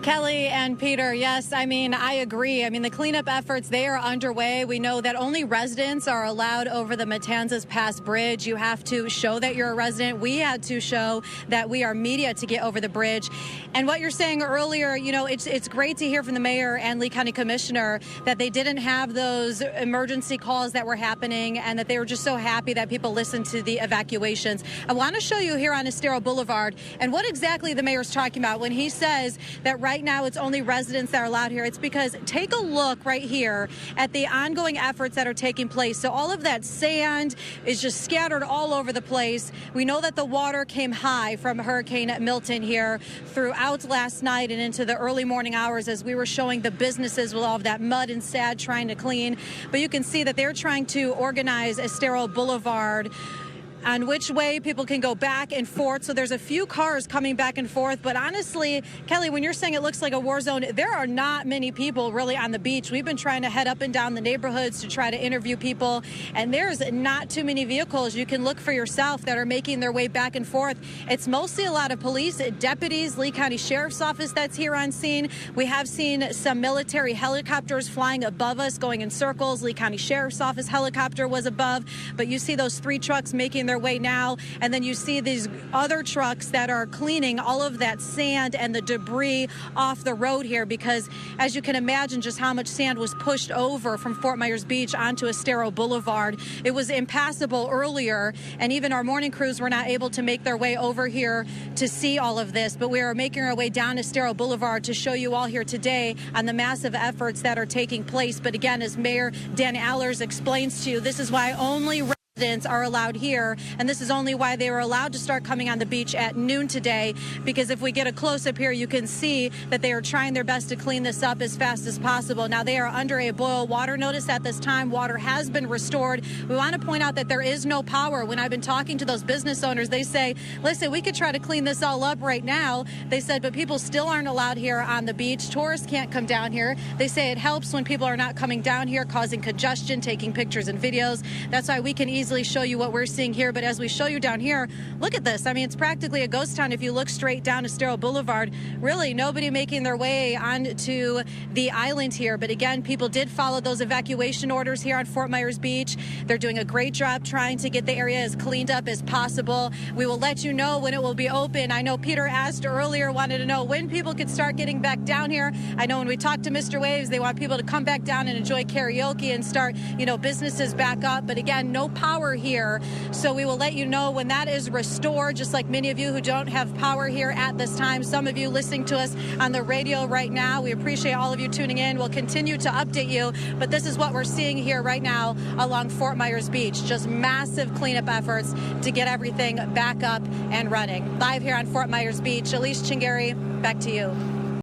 Kelly and Peter, yes, I agree. The cleanup efforts, they are underway. We know that only residents are allowed over the Matanzas Pass Bridge. You have to show that you're a resident. We had to show that we are media to get over the bridge. And what you're saying earlier, it's great to hear from the mayor and Lee County Commissioner that they didn't have those emergency calls that were happening and that they were just so happy that people listened to the evacuations. I want to show you here on Estero Boulevard and what exactly the mayor's talking about when he says that right now it's only residents that are allowed here. It's because take a look right here at the ongoing efforts that are taking place. So all of that sand is just scattered all over the place. We know that the water came high from Hurricane Milton here throughout last night and into the early morning hours as we were showing the businesses with all of that mud and sand trying to clean. But you can see that they're trying to organize Estero Boulevard on which way people can go back and forth. So there's a few cars coming back and forth. But honestly, Kelly, when you're saying it looks like a war zone, there are not many people really on the beach. We've been trying to head up and down the neighborhoods to try to interview people, and there's not too many vehicles. You can look for yourself that are making their way back and forth. It's mostly a lot of police, deputies, Lee County Sheriff's Office that's here on scene. We have seen some military helicopters flying above us, going in circles. Lee County Sheriff's Office helicopter was above, but you see those 3 trucks making their way now, and then you see these other trucks that are cleaning all of that sand and the debris off the road here, because as you can imagine just how much sand was pushed over from Fort Myers Beach onto Estero Boulevard. It was impassable earlier, and even our morning crews were not able to make their way over here to see all of this, but we are making our way down Estero Boulevard to show you all here today on the massive efforts that are taking place. But again, as Mayor Dan Allers explains to you, this is why only residents are allowed here, and this is only why they were allowed to start coming on the beach at noon today, because if we get a close-up here, you can see that they are trying their best to clean this up as fast as possible. Now, they are under a boil water notice at this time. Water has been restored. We want to point out that there is no power. When I've been talking to those business owners, they say, listen, we could try to clean this all up right now. They said, but people still aren't allowed here on the beach. Tourists can't come down here. They say it helps when people are not coming down here, causing congestion, taking pictures and videos. That's why we can easily show you what we're seeing here. But as we show you down here, look at this. It's practically a ghost town if you look straight down Estero Boulevard. Really nobody making their way onto the island here. But again, people did follow those evacuation orders here on Fort Myers Beach. They're doing a great job trying to get the area as cleaned up as possible. We will let you know when it will be open. I know Peter asked earlier, wanted to know when people could start getting back down here. I know when we talked to Mr. Waves, they want people to come back down and enjoy karaoke and start, businesses back up. But again, no power here. So we will let you know when that is restored, just like many of you who don't have power here at this time. Some of you listening to us on the radio right now, we appreciate all of you tuning in. We'll continue to update you, but this is what we're seeing here right now along Fort Myers Beach. Just massive cleanup efforts to get everything back up and running. Live here on Fort Myers Beach, Elise Chingari, back to you.